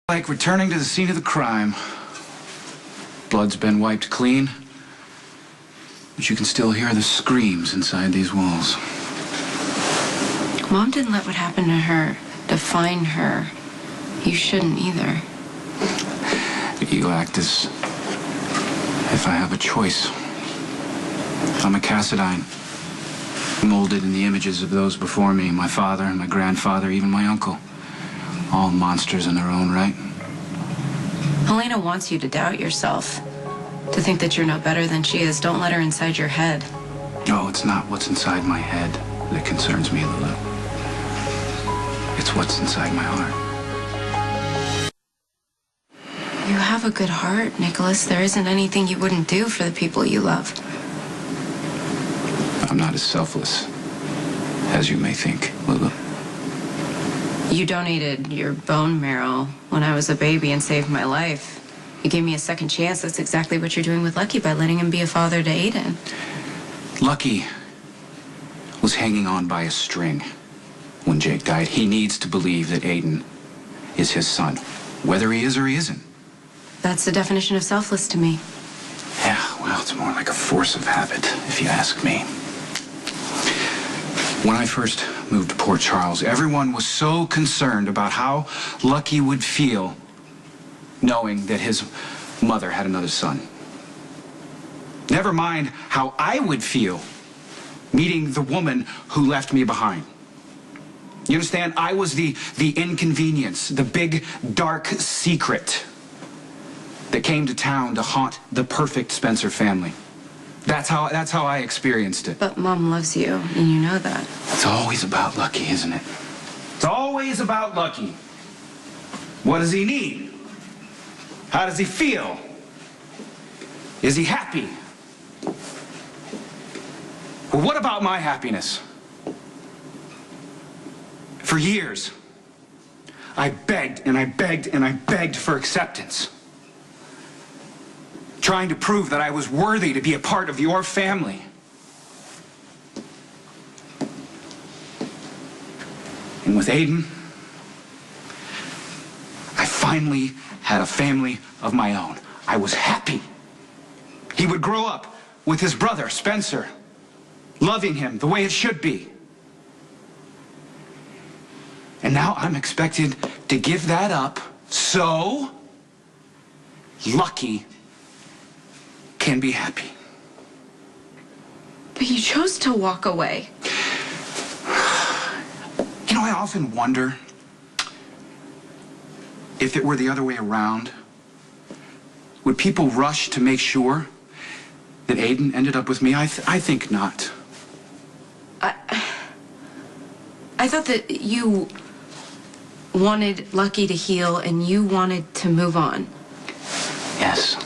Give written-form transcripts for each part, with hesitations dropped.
Like returning to the scene of the crime. Blood's been wiped clean, but you can still hear the screams inside these walls. Mom didn't let what happened to her define her. You shouldn't either. You act as if I have a choice. I'm a Cassadine, molded in the images of those before me, my father and my grandfather, even my uncle. All monsters in their own right. Helena wants you to doubt yourself, to think that you're no better than she is. Don't let her inside your head. No, it's not what's inside my head that concerns me, Lulu. It's what's inside my heart. You have a good heart, Nikolas. There isn't anything you wouldn't do for the people you love. I'm not as selfless as you may think, Lulu. You donated your bone marrow when I was a baby and saved my life. You gave me a second chance. That's exactly what you're doing with Lucky by letting him be a father to Aiden. Lucky was hanging on by a string when Jake died. He needs to believe that Aiden is his son, whether he is or he isn't. That's the definition of selfless to me. Yeah, well, it's more like a force of habit, if you ask me. When I first moved to Port Charles, everyone was so concerned about how Lucky would feel knowing that his mother had another son. Never mind how I would feel meeting the woman who left me behind. You understand? I was the inconvenience, the big, dark secret that came to town to haunt the perfect Spencer family. That's how I experienced it. But Mom loves you, and you know that. It's always about Lucky, isn't it? It's always about Lucky. What does he need? How does he feel? Is he happy? Well, what about my happiness? For years, I begged and I begged and I begged for acceptance, trying to prove that I was worthy to be a part of your family. And with Aiden, I finally had a family of my own. I was happy. He would grow up with his brother, Spencer, loving him the way it should be. And now I'm expected to give that up so Lucky can be happy. But you chose to walk away. You know, I often wonder if it were the other way around. Would people rush to make sure that Aiden ended up with me? I think not. I thought that you wanted Lucky to heal and you wanted to move on. Yes.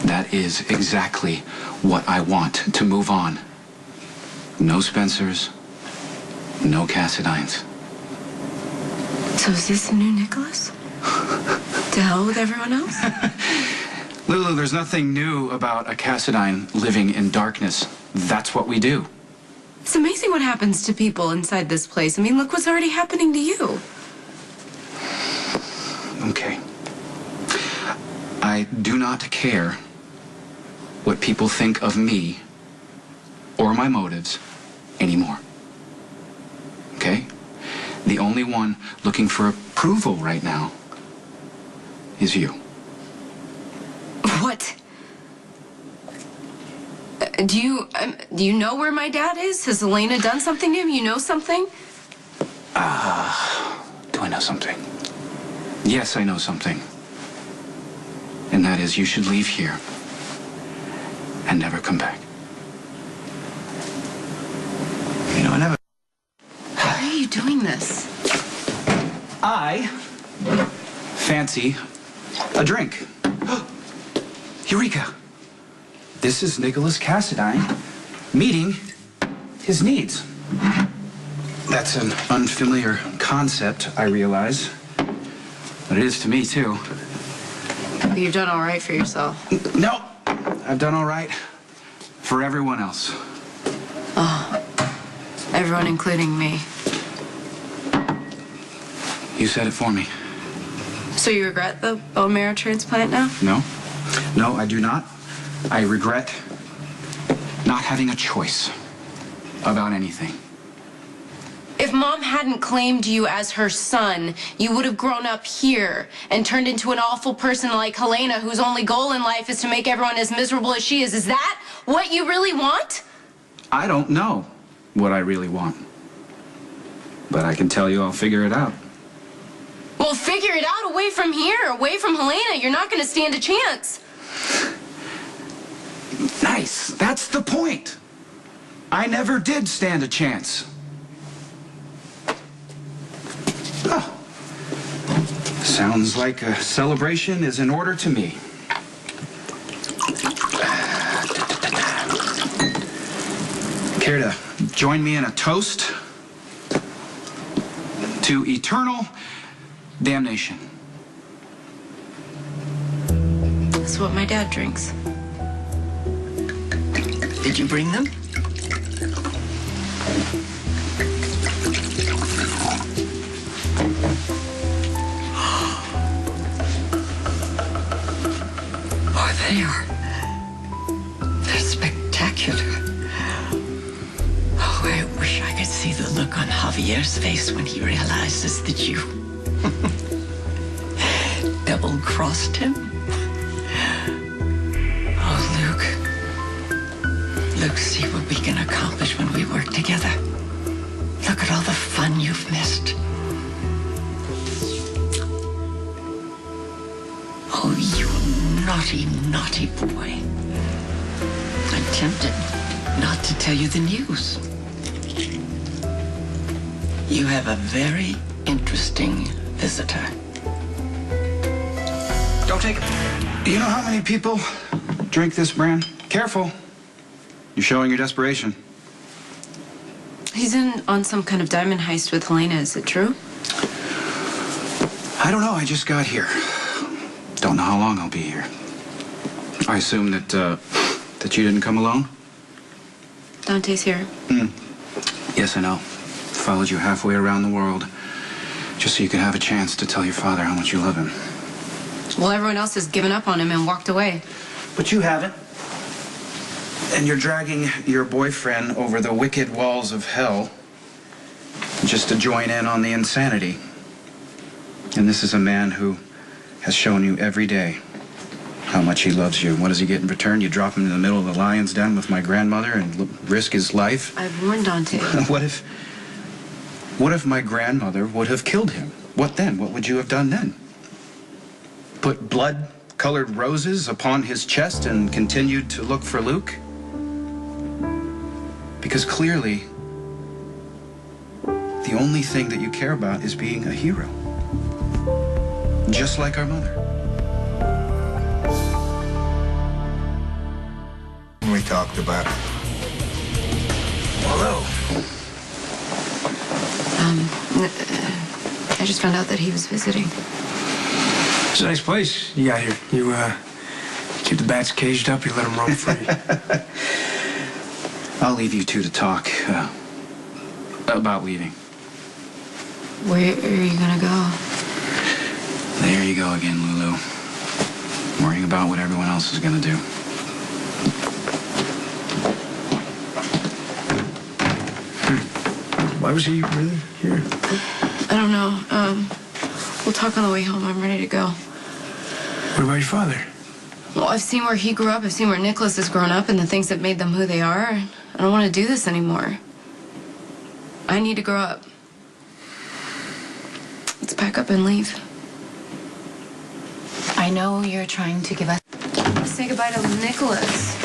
That is exactly what I want, to move on. No Spencers, no Cassadines. So is this the new Nikolas? To hell with everyone else? Lulu, there's nothing new about a Cassadine living in darkness. That's what we do. It's amazing what happens to people inside this place. I mean, look what's already happening to you. Okay. I do not care what people think of me or my motives anymore. Okay? The only one looking for approval right now is you. What? Do you know where my dad is? Has Helena done something to him? You know something? Do I know something? Yes, I know something. And that is, you should leave here and never come back. You know, I never... Why are you doing this? I fancy a drink. Eureka! This is Nikolas Cassadine meeting his needs. That's an unfamiliar concept, I realize. But it is to me, too. You've done all right for yourself. No, I've done all right for everyone else. Oh, everyone including me. You said it for me. So you regret the bone marrow transplant now? No. No, I do not. I regret not having a choice about anything. If Mom hadn't claimed you as her son, you would have grown up here and turned into an awful person like Helena, whose only goal in life is to make everyone as miserable as she is. Is that what you really want? I don't know what I really want. But I can tell you I'll figure it out. Well, figure it out away from here, away from Helena. You're not going to stand a chance. Nice. That's the point. I never did stand a chance. Oh. Sounds like a celebration is in order to me. Care to join me in a toast to eternal damnation? That's what my dad drinks. Did you bring them? Oh, they are. They're spectacular. Oh, I wish I could see the look on Javier's face when he realizes that you double-crossed him. Oh, Luke, see what we can accomplish when we work together. Look at all the fun you've missed. Oh, you naughty, naughty boy. I'm tempted not to tell you the news. You have a very interesting visitor. Don't take it. You know how many people drink this brand? Careful. You're showing your desperation. He's in on some kind of diamond heist with Helena. Is it true? I don't know. I just got here. Don't know how long I'll be here. I assume that you didn't come alone? Dante's here. Yes, I know. Followed you halfway around the world just so you could have a chance to tell your father how much you love him. Well, everyone else has given up on him and walked away. But you haven't. And you're dragging your boyfriend over the wicked walls of hell just to join in on the insanity. And this is a man who has shown you every day how much he loves you. What does he get in return? You drop him in the middle of the lion's den with my grandmother and risk his life? I've warned Dante. What if my grandmother would have killed him? What then? What would you have done then? Put blood-colored roses upon his chest and continued to look for Luke? Because clearly, the only thing that you care about is being a hero. Just like our mother. We talked about it. Hello. I just found out that he was visiting. It's a nice place you got here. You keep the bats caged up, you let them roam free. I'll leave you two to talk about leaving. Where are you gonna go? There you go again, Lulu. Worrying about what everyone else is gonna do. Why was he really here? I don't know. We'll talk on the way home. I'm ready to go. What about your father? Well, I've seen where he grew up. I've seen where Nikolas has grown up and the things that made them who they are. I don't want to do this anymore. I need to grow up. Let's pack up and leave. I know you're trying to give us... Say goodbye to Nikolas.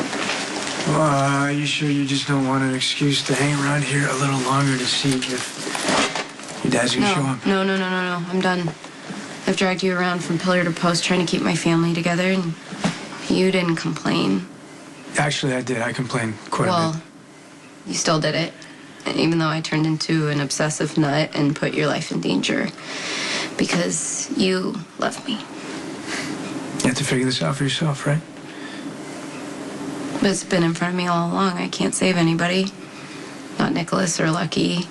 Well, are you sure you just don't want an excuse to hang around here a little longer to see if your dad's gonna show up? No. I'm done. I've dragged you around from pillar to post trying to keep my family together, and you didn't complain. Actually, I did. I complained quite a Well, bit. you still did it. And even though I turned into an obsessive nut and put your life in danger. Because you love me. You have to figure this out for yourself, right? But it's been in front of me all along. I can't save anybody. Not Nikolas or Lucky.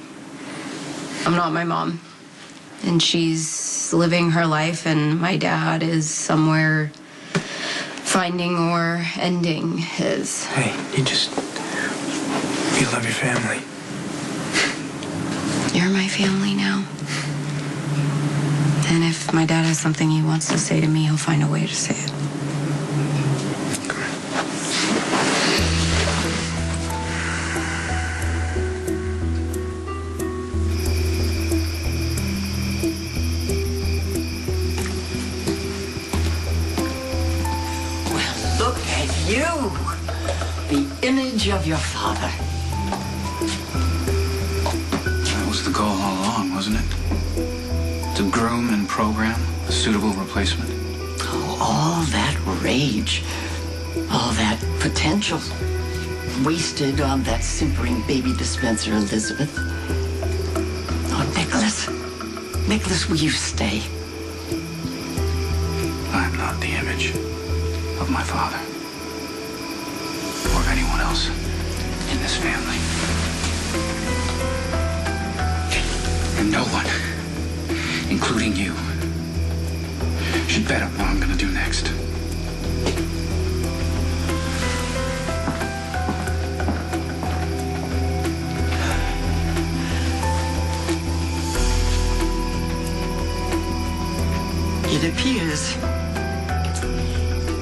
I'm not my mom. And she's is living her life and my dad is somewhere finding or ending his. Hey, you love your family. You're my family now. And if my dad has something he wants to say to me, he'll find a way to say it. Come on. Well, look at you. The image of your father. That was the goal all along, wasn't it? To groom and program a suitable replacement. Oh, all that rage. All that potential. Wasted on that simpering baby dispenser, Elizabeth. Oh, Nikolas. Nikolas, will you stay? I'm not the image of my father. Or of anyone else in this family. And no one, including you, should bet on what I'm gonna do next. It appears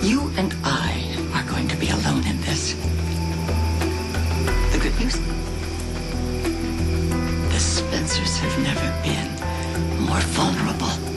you and I are going to be alone in this. The good news? The Spencers have never been more vulnerable.